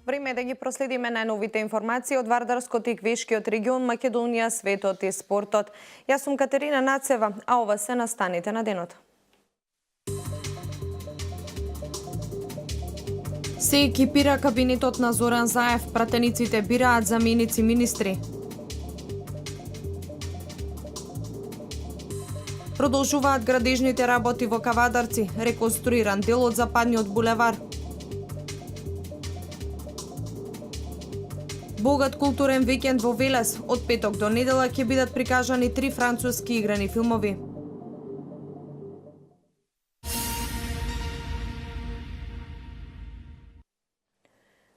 Време е да ги проследиме најновите информации од Вардарскот и Квешкиот регион, Македонија, светот и спортот. Јас сум Катерина Нацева, а ова се настаните на денот. Се екипира кабинетот на Зоран Заев, пратениците бираат заменици министри. Продолжуваат градежните работи во Кавадарци, реконструиран дел од западниот булевар. Богат културен викенд во Велес. Од петок до недела ќе бидат прикажани 3 француски играни филмови.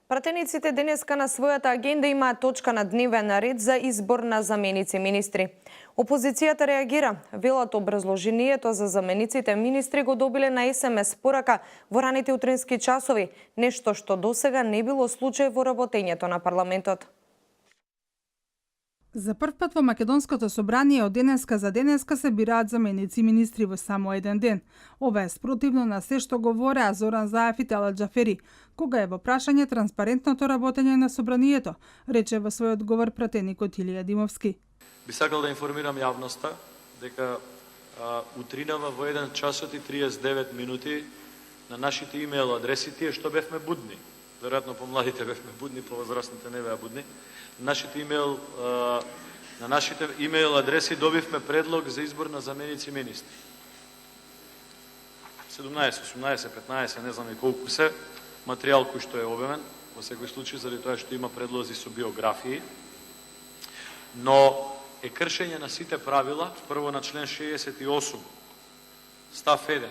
Пратениците денеска на својата агенда имаат точка на дневен ред за избор на заменици министри. Опозицијата реагира, велат образложението за замениците министри го добиле на СМС порака во раните утрински часови, нешто што досега не било случај во работењето на парламентот. За прв пат во Македонското собрание од денеска за денеска се бираат заменици министри во само еден ден. Ова е спротивно на се што говореа Зоран Заев и Талат Џафери, кога е во прашање транспарентното работење на собранието, рече во свој одговор пратеникот Илија Димовски. Би сакал да информирам јавноста дека утринава во 1 часот и 39 минути на нашите имейл адреси, тие што бевме будни, веројатно помладите бевме будни, повозрастните не беа будни, на нашите имейл адреси добивме предлог за избор на заменици министри. 17, 18, 15, не знам и колку се, материјал кој што е обемен, во секој случај заради тоа што има предлози со биографии, но е кршење на сите правила, прво на член 68, став 1,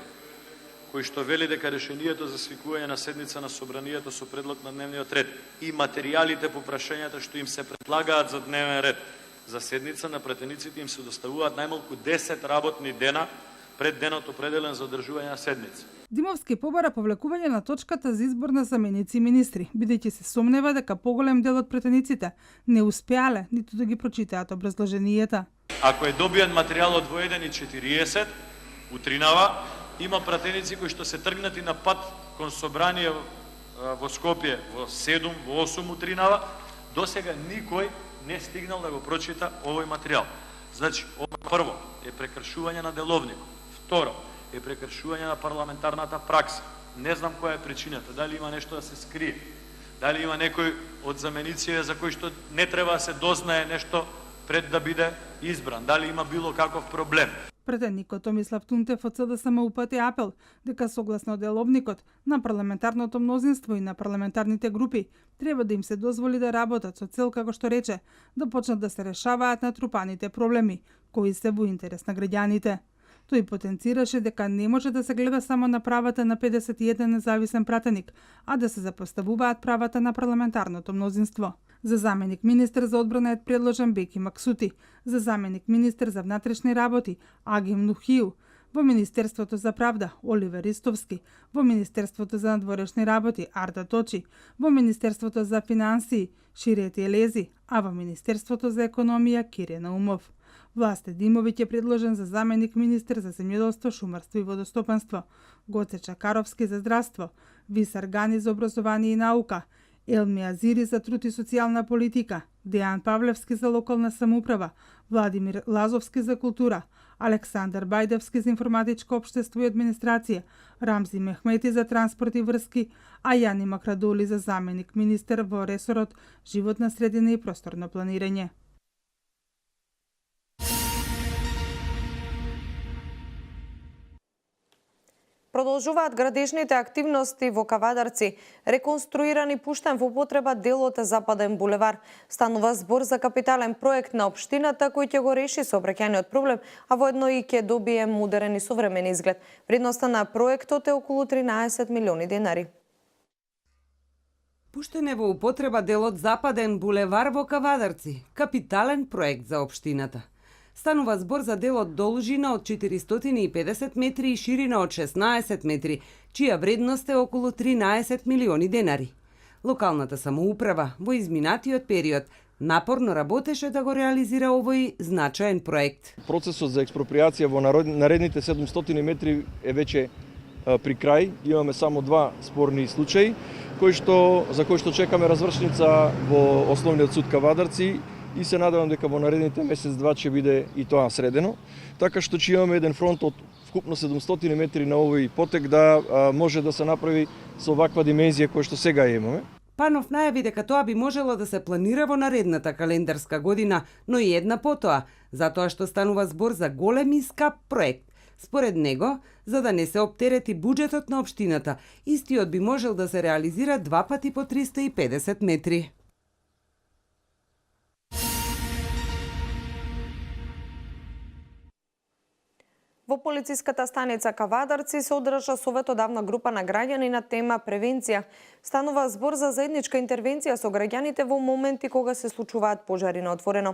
кој што вели дека решението за свикување на седница на собранието со предлог на дневниот ред и материјалите по прашањата што им се предлагаат за дневен ред за седница на пратениците им се доставуваат најмалку 10 работни дена пред денот определен за одржување на седница. Димовски побара повлекување на точката за избор на заменици министри, бидејќи се сомнева дека поголем дел од пратениците не успеале ниту да ги прочитаат образложенијата. Ако е добиен материјалот во 1:40 утринава, има пратеници кои што се тргнати на пат кон собрание во Скопје во 7, во 8 утринава, досега никој не стигнал да го прочита овој материјал. Значи, ова прво е прекршување на деловникот. Второ е прекршување на парламентарната пракса. Не знам која е причината, дали има нешто да се скрие, дали има некој од замениците за кој што не треба да се дознае нешто пред да биде избран, дали има било каков проблем. Пратеникот Томислав Тунтев од СДСМ упати апел дека согласно деловникот на парламентарното мнозинство и на парламентарните групи треба да им се дозволи да работат со цел, како што рече, да почнат да се решаваат натрупаните проблеми, кои се во интерес на граѓаните. Тој потенцираше дека не може да се гледа само на правата на 51 независен пратеник, а да се запоставуваат правата на парламентарното мнозинство. За заменик министер за одбрана е предложен Беки Максути, за заменик министер за внатрешни работи Агим Нухију, во Министерството за правда Оливер Истовски, во Министерството за надворешни работи Арда Точи, во Министерството за финансии Ширети Елези, а во Министерството за економија Кире Наумов. Власте Димовиќ е предложен за заменик министер за земјоделство, шумарство и водостопанство, Гоце Чакаровски за здравство, Висар Гани за образование и наука, Елми Азири за труд и социјална политика, Дејан Павлевски за локална самоуправа, Владимир Лазовски за култура, Александар Бајдевски за информатичко општество и администрација, Рамзи Мехмети за транспорт и врски, а Јани Макрадоли за заменик министер во ресорот животна средина и просторно планирање. Продолжуваат градежните активности во Кавадарци. Реконструиран и пуштен во употреба делот Западен булевар. Станува збор за капитален проект на општината кој ќе го реши сообраќајниот проблем, а воедно и ќе добие модерен и современ изглед. Вредноста на проектот е околу 13 милиони денари. Пуштен е во употреба делот Западен булевар во Кавадарци, капитален проект за општината. Станува збор за делот должина од 450 метри и ширина од 16 метри, чија вредност е околу 13 милиони денари. Локалната самоуправа во изминатиот период напорно работеше да го реализира овој значаен проект. Процесот за експроприација во наредните 700 метри е веќе при крај. Имаме само два спорни случаи, за кои што чекаме развршница во Основниот суд Кавадарци и се надевам дека во наредните месец-два ќе биде и тоа средено. Така што ќе имаме еден фронт од вкупно 700 метри на овој потек да може да се направи со ваква димензија која што сега имаме. Панов најави дека тоа би можело да се планира во наредната календарска година, но и една потоа, затоа што станува збор за голем и скап проект. Според него, за да не се оптерети буџетот на општината, истиот би можел да се реализира два пати по 350 метри. Во полициската станица Кавадарци се одржа советодавна група на граѓани на тема превенција. Станува збор за заедничка интервенција со граѓаните во моменти кога се случуваат пожари на отворено.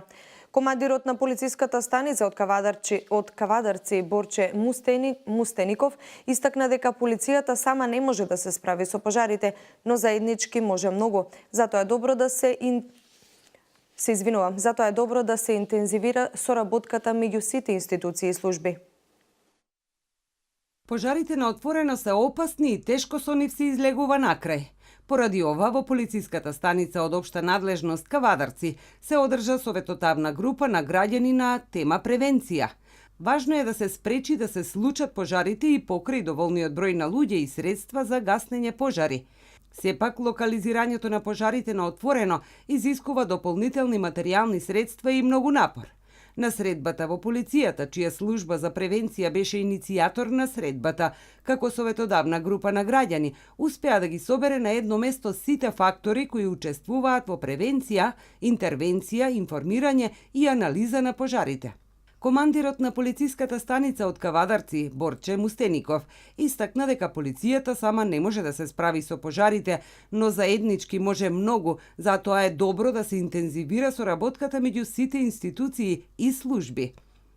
Командирот на полициската станица од Кавадарци Борче Мустеников истакна дека полицијата сама не може да се справи со пожарите, но заеднички може многу. Затоа е добро да се интензивира соработката меѓу сите институции и служби. Пожарите на отворено се опасни и тешко со нив се излегува накрај. Поради ова, во полициската станица од општа надлежност Кавадарци се одржа советотавна група на граѓани на тема превенција. Важно е да се спречи да се случат пожарите и покрај доволниот број на луѓе и средства за гаснење пожари. Сепак, локализирањето на пожарите на отворено изискува дополнителни материјални средства и многу напор. На средбата во полицијата, чија служба за превенција беше иницијатор на средбата, како советодавна група на граѓани, успеа да ги собере на едно место сите фактори кои учествуваат во превенција, интервенција, информирање и анализа на пожарите. Командирот на полициската станица од Кавадарци, Борче Мустеников, истакна дека полицијата сама не може да се справи со пожарите, но заеднички може многу, затоа е добро да се интензивира соработката меѓу сите институции и служби.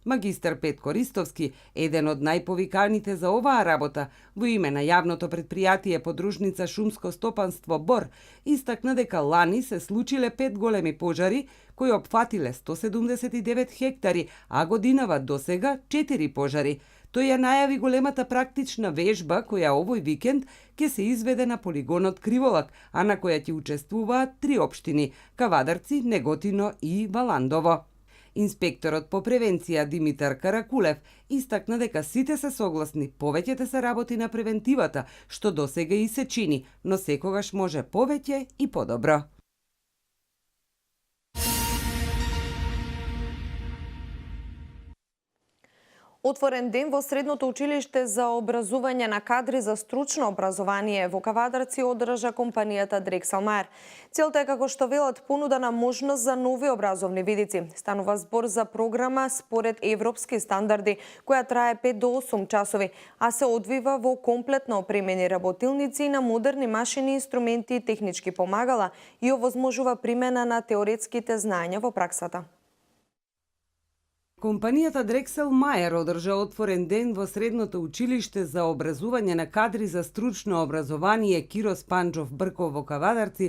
Магистар Петко Ристовски, еден од најповиканите за оваа работа, во име на јавното предпријатие подружница Шумско стопанство Бор, истакна дека лани се случиле 5 големи пожари кои опфатиле 179 хектари, а годинава досега 4 пожари. Тој ја најави големата практична вежба која овој викенд ќе се изведе на полигонот Криволак, а на која ќе учествуваат 3 општини – Кавадарци, Неготино и Валандово. Инспекторот по превенција Димитар Каракулев истакна дека сите се согласни повеќе да се работи на превентивата, што досега и се чини, но секогаш може повеќе и подобро. Отворен ден во Средното училиште за образување на кадри за стручно образование во Кавадарци одржа компанијата Дрексел Мајер. Целта е, како што велат, понудена можност за нови образовни видици. Станува збор за програма според европски стандарди, која трае 5 до 8 часови, а се одвива во комплетно опремени работилници на модерни машини, инструменти и технички помагала и овозможува примена на теоретските знаења во праксата. Компанијата Дрексел Мајер одржа отворен ден во Средното училиште за образување на кадри за стручно образование Кирос Панџов Брков во Кавадарци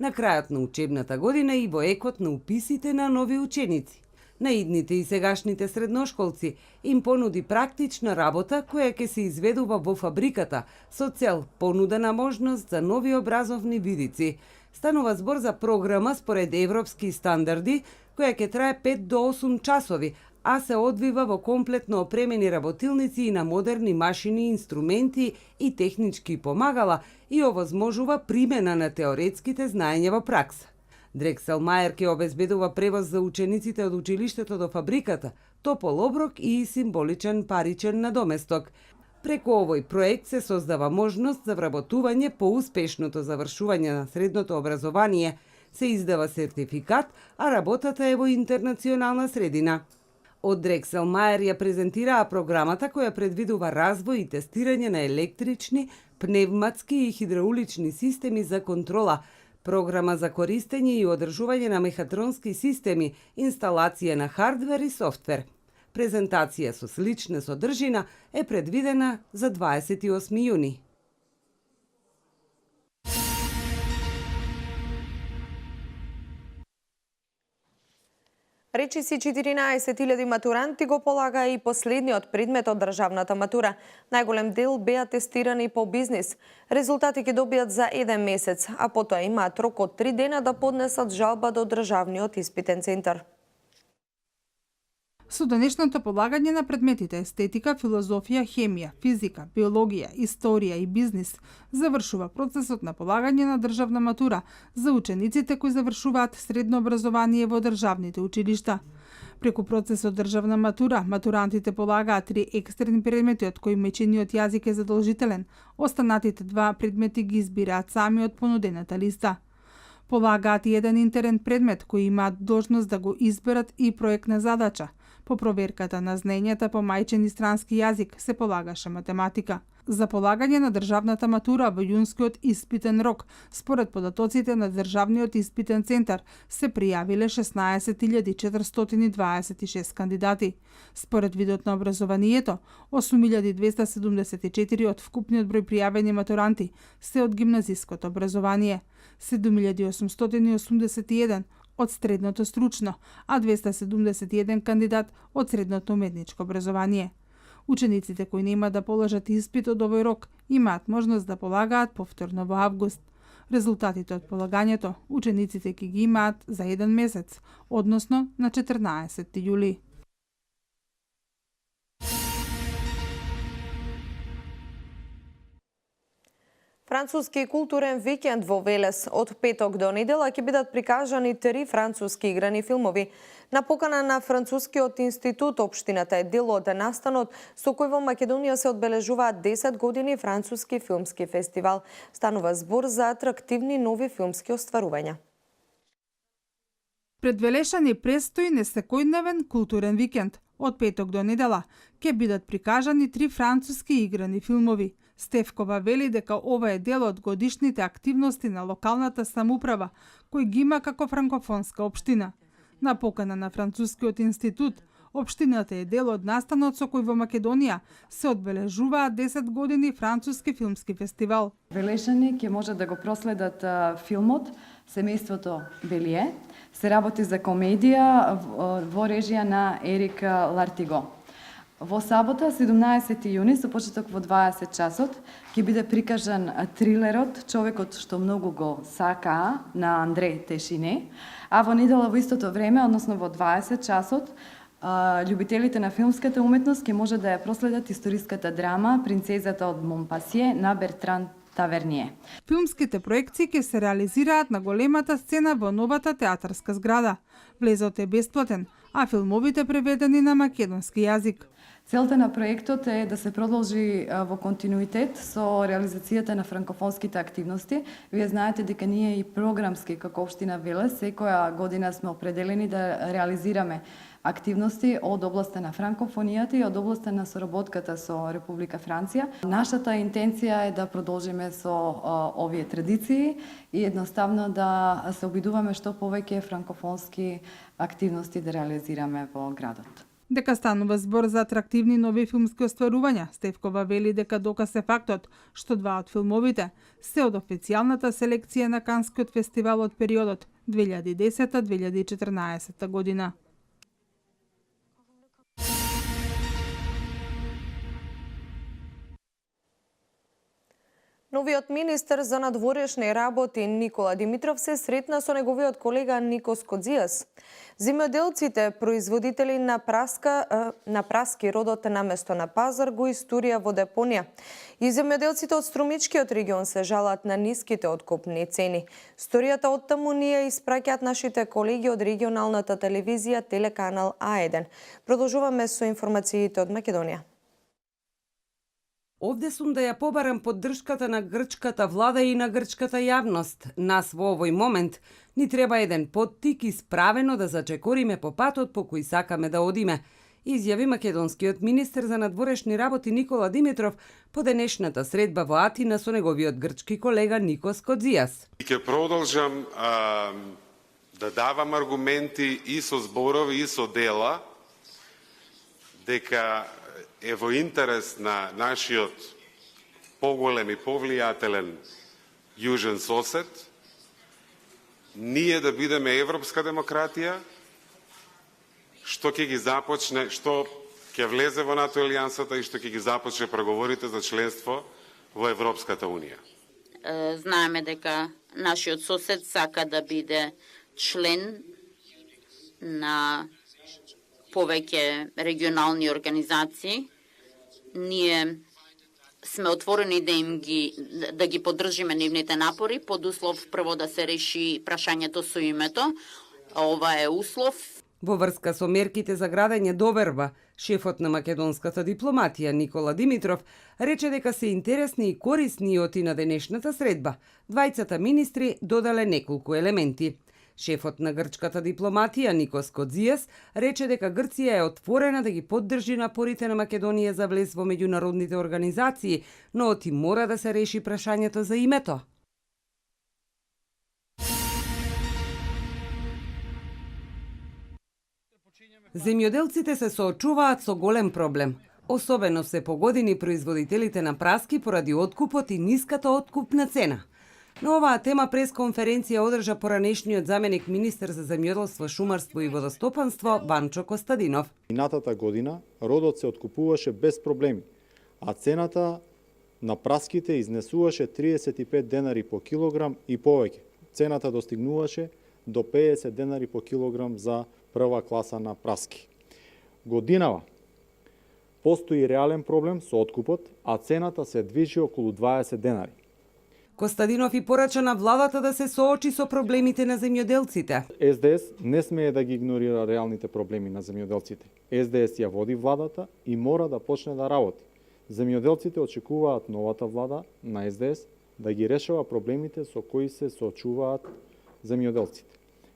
на крајот на учебната година и во екот на уписите на нови ученици. На идните и сегашните средношколци им понуди практична работа која ќе се изведува во фабриката со цел понудена можност за нови образовни видици. Станува збор за програма според европски стандарди која ќе трае 5 до 8 часови, а се одвива во комплетно опремени работилници и на модерни машини, инструменти и технички помагала и овозможува примена на теоретските знаења во пракса. Дрексел Мајер ќе обезбедува превоз за учениците од училиштето до фабриката, топол оброк и символичен паричен надоместок. Преку овој проект се создава можност за вработување по успешното завршување на средното образование, се издава сертификат, а работата е во интернационална средина. Од Дрексел Мајер ја презентираа програмата која предвидува развој и тестирање на електрични, пневматски и хидраулични системи за контрола, програма за користење и одржување на мехатронски системи, инсталација на хардвер и софтвер. Презентација со слична содржина е предвидена за 28 јуни. Речиси 14.000 матуранти го полагаа и последниот предмет од државната матура. Најголем дел беа тестирани по бизнис. Резултати ќе добијат за 1 месец, а потоа имаат рок од 3 дена да поднесат жалба до државниот испитен центар. Со денешното полагање на предметите естетика, филозофија, хемија, физика, биологија, историја и бизнис завршува процесот на полагање на државна матура за учениците кои завршуваат средно образование во државните училишта. Преку процесот државна матура, матурантите полагаат 3 екстерни предмети, од кои мечениот јазик е задолжителен. Останатите 2 предмети ги избираат сами од понудената листа. Полагаат и еден интерен предмет кој имаат должност да го изберат и проектна задача. По проверката на знаењата по мајчен и странски јазик се полагаше математика. За полагање на државната матура во јунскиот испитен рок, според податоците на Државниот испитен центар, се пријавиле 16.426 кандидати. Според видот на образованието, 8.274 од вкупниот број пријавени матуранти се од гимназиското образование, 7.881 од средното стручно, а 271 кандидат од средното уметничко образование. Учениците кои нема да положат испит од овој рок имаат можност да полагаат повторно во август. Резултатите од полагањето учениците ќе ги имаат за 1 месец, односно на 14 јули. Француски културен викенд во Велес. Од петок до недела ќе бидат прикажани 3 француски играни филмови. На покана на Францускиот институт, општината е дел од настанот со кој во Македонија се одбележуваат 10 години француски филмски фестивал. Станува збор за атрактивни нови филмски остварувања. Пред Велешани престои несекојдневен културен викенд. Од петок до недела ќе бидат прикажани 3 француски играни филмови. Стефкова вели дека ова е дел од годишните активности на локалната самоуправа, кој ги има како франкофонска општина. На покана на Францускиот институт, општината е дел од настанот со кој во Македонија се одбележуваат 10 години француски филмски фестивал. Велешани ќе може да го проследат филмот Семејството Белие. Се работи за комедија во режија на Ерик Лартиго. Во сабота, 17 јуни, со почеток во 20 часот, ќе биде прикажан трилерот Човекот што многу го сакаа на Андре Тешине, а во недела во истото време, односно во 20 часот, љубителите на филмската уметност ќе може да ја проследат историската драма Принцезата од Монпасие на Бертран Таверние. Филмските проекции ќе се реализираат на големата сцена во новата театарска зграда. Влезот е бесплатен, а филмовите преведени на македонски јазик. Целта на проектот е да се продолжи во континуитет со реализацијата на франкофонските активности. Вие знаете дека ние и програмски како општина Велес секоја година сме определени да реализираме активности од областа на франкофонијата и од областа на соработката со Република Франција. Нашата интенција е да продолжиме со овие традиции и едноставно да се обидуваме што повеќе франкофонски активности да реализираме во градот. Дека станува збор за атрактивни нови филмски остварувања, Стефкова вели дека доказ е фактот што 2 од филмовите се од официјалната селекција на Канскиот фестивал од периодот 2010-2014 година. Новиот министер за надворешни работи Никола Димитров се сретна со неговиот колега Никос Кодзијас. Земјоделците, производители на праски родот наместо на пазар го истурија во депонија. И земјоделците од Струмичкиот регион се жалат на ниските откупни цени. Сторијата од таму ние испраќаат нашите колеги од регионалната телевизија Телеканал А1. Продолжуваме со информациите од Македонија. Овде сум да ја побарам поддршката на грчката влада и на грчката јавност. Нас во овој момент ни треба еден поттик исправено да зачекориме по патот по кој сакаме да одиме. изјави македонскиот министер за надворешни работи Никола Димитров по денешната средба во Атина со неговиот грчки колега Никос Кодзијас. И ќе продолжам да давам аргументи и со зборови и со дела дека е во интерес на нашиот поголем и повлијателен јужен сосед ние да бидеме европска демократија, што ќе ги започне, што ќе влезе во НАТО алијансата и што ќе ги започне преговорите за членство во Европската унија. Знаеме дека нашиот сосед сака да биде член на повеќе регионални организации. Ние сме отворени да ги поддржиме нивните напори, под услов прво да се реши прашањето со името. Ова е услов. Во врска со мерките за градење доверба, шефот на македонската дипломатија Никола Димитров рече дека се интересни и корисни оти на денешната средба. Двајцата министри додале неколку елементи. Шефот на грчката дипломатија Никос Кодзијас рече дека Грција е отворена да ги поддржи напорите на Македонија за влез во меѓународните организации, но оти мора да се реши прашањето за името. Земјоделците се соочуваат со голем проблем. Особено се по години производителите на праски поради откупот и ниската откупна цена. На оваа тема пресконференција одржа поранешниот заменик министер за земјоделство, шумарство и водостопанство Ванчо Костадинов. Минатата година родот се откупуваше без проблеми, а цената на праските изнесуваше 35 денари по килограм и повеќе. Цената достигнуваше до 50 денари по килограм за прва класа на праски. Годинава постои реален проблем со откупот, а цената се движи околу 20 денари. Костадинов и порача на владата да се соочи со проблемите на земјоделците. СДС не смее да ги игнорира реалните проблеми на земјоделците. СДС ја води владата и мора да почне да работи. Земјоделците очекуваат новата влада на СДС да ги решава проблемите со кои се соочуваат земјоделците.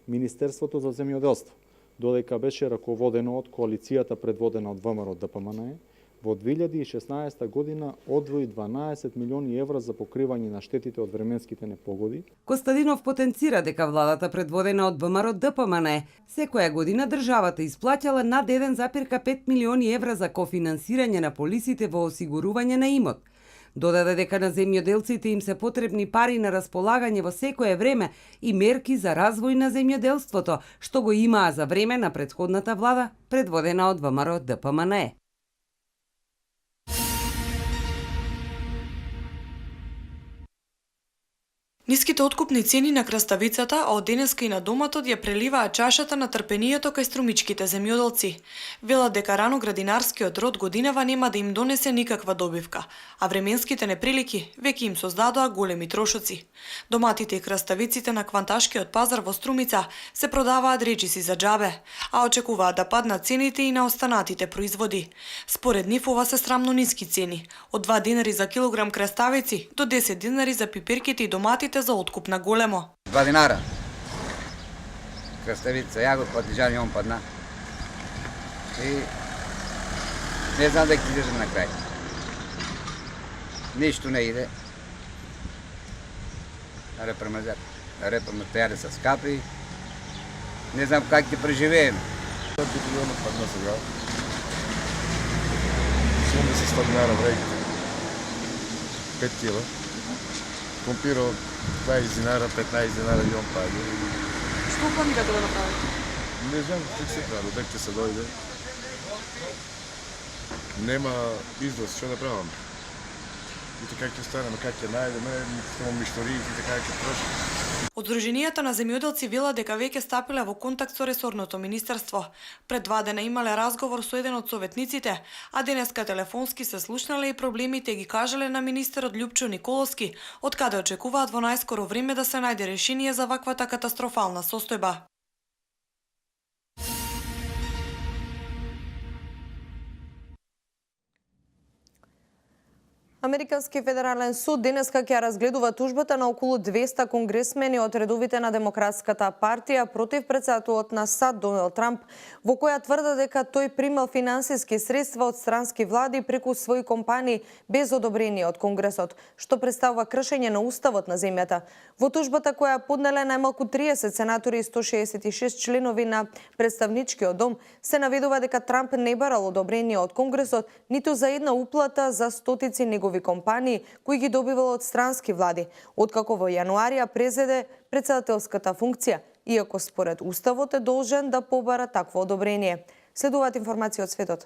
Министерството за земјоделство, додека беше раководено од коалицијата предводена од ВМРО ДПМН, во 2016 година одвои 12 милиони евра за покривање на штетите од временските непогоди. Костадинов потенцира дека владата предводена од ВМРО ДПМН секоја година државата исплаќала над 1,5 милиони евра за кофинансирање на полисите во осигурување на имот. Додаде дека на земјоделците им се потребни пари на располагање во секое време и мерки за развој на земјоделството, што го имаа за време на претходната влада предводена од ВМРО ДПМН. Ниските откупни цени на краставицата, а од денеска и на доматот ја преливаат чашата на трпението кај струмичките земјоделци. Велат дека рано градинарскиот род годинава нема да им донесе никаква добивка, а временските неприлики веќе им создадоа големи трошоци. Доматите и краставиците на кванташкиот пазар во Струмица се продаваат речиси за џабе, а очекуваат да паднат цените и на останатите производи. Според нив ова се срамно ниски цени, од 2 денари за килограм краставици до 10 денари за пиперките и доматите за откуп на големо. 2 динара. Краставица, јагод, патиџан и он падна. И не знам дека излезем на крај. Ништо не иде. Репроматеријали се скапи. Не знам как ќе преживееме. 2 милиона падна сега. 70 динара вреќите. 5 кила. Компиро 20 динара, 15 динара и он паѓа. Што планирате да направите? Не знам как се прави, додека ќе се дојде. Нема излез, што да правам? И така ќе станеме, как ќе најдеме, само миштории и така ќе троши. Од Сдруженијата на земјоделци вела дека веќе стапиле во контакт со ресорното министерство. Пред 2 дена имале разговор со еден од советниците, а денеска телефонски се слушнале и проблемите ги кажале на министерот Љупчо Николовски, од каде очекуваат во најскоро време да се најде решение за ваквата катастрофална состојба. Американски федерален суд денеска ќе разгледува тужбата на околу 200 конгресмени од редовите на Демократската партија против претседателот на САД Доналд Трамп, во која тврда дека тој примал финансиски средства од странски влади преку своји компании без одобрение од Конгресот, што представува кршење на уставот на земјата. Во тужбата која поднеле најмалку 30 сенатори и 166 членови на представничкиот дом, се наведува дека Трамп не барал одобрение од Конгресот ниту за една уплата за стотици негови компании кои ги добивал од странски влади, откако во јануари ја презеде претседателската функција, иако според уставот е должен да побара такво одобрение. Следуваат информации од светот.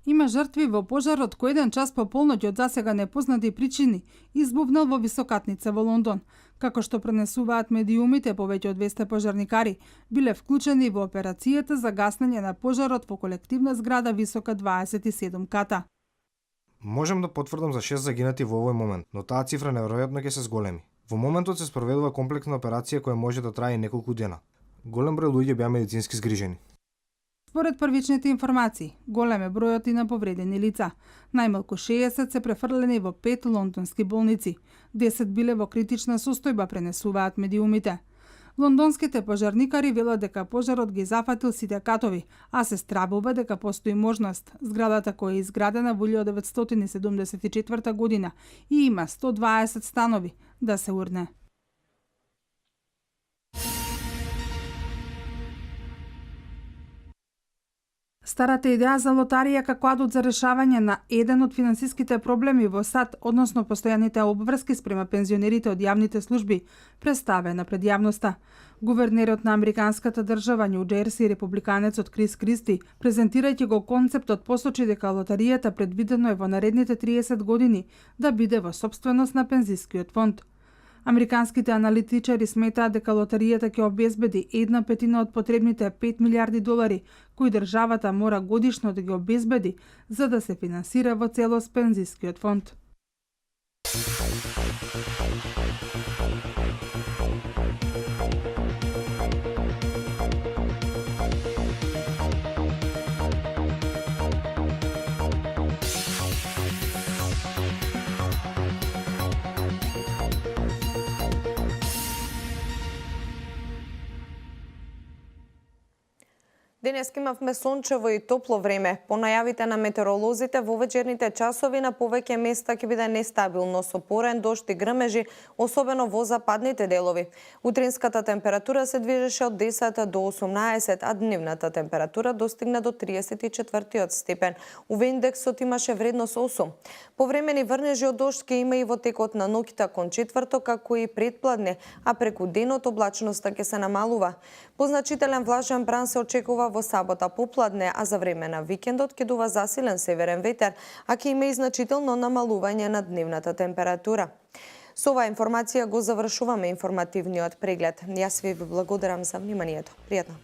Има жртви во пожарот кој еден час по полноќ од засега непознати причини избувнал во високатница во Лондон. Како што пренесуваат медиумите, повеќе од 200 пожарникари биле вклучени во операцијата за гаснење на пожарот во колективна зграда висока 27 ката. Можем да потврдам за 6 загинати во овој момент, но таа цифра неверојатно ќе се зголеми. Во моментот се спроведува комплексна операција која може да трае неколку дена. Голем број луѓе беа медицински згрижени. Според првичните информации, голем е бројот и на повредени лица. Најмалку 60 се префрлени во 5 лондонски болници. 10 биле во критична состојба, пренесуваат медиумите. Лондонските пожарникари велат дека пожарот ги зафатил сите катови, а се стравува дека постои можност зградата која е изградена во 1974 година и има 120 станови да се урне. Старата идеја за лотарија како адут за решавање на еден од финансиските проблеми во САД, односно постојаните обврски спрема пензионерите од јавните служби, представена пред јавноста. Гувернерот на американската држава Њу Џерси, републиканецот Крис Кристи, презентирајќи го концептот, посочи дека лотаријата предвидено е во наредните 30 години да биде во сопственост на пензискиот фонд. Американските аналитичари сметаат дека лотаријата ќе обезбеди 1/5 од потребните $5 милиарди кои државата мора годишно да ги обезбеди за да се финансира во целост пензискиот фонд. Денес имавме сончево и топло време. По најавите на метеоролозите, во вечерните часови на повеќе места ќе биде нестабилно со порен дожд и грмежи, особено во западните делови. Утринската температура се движеше од 10 до 18, а дневната температура достигна до 34 степен. UV индексот имаше вредност 8. Повремени врнежи од дожд ќе има и во текот на ноќта кон четврток, како и предпладне, а преку денот облачноста ќе се намалува. Позначителен влажен бран се очекува во сабота попладне, а за време на викендот ќе дува засилен северен ветер, а ќе има и значително намалување на дневната температура. Со оваа информација го завршуваме информативниот преглед. Јас ви благодарам за вниманието. Пријатно.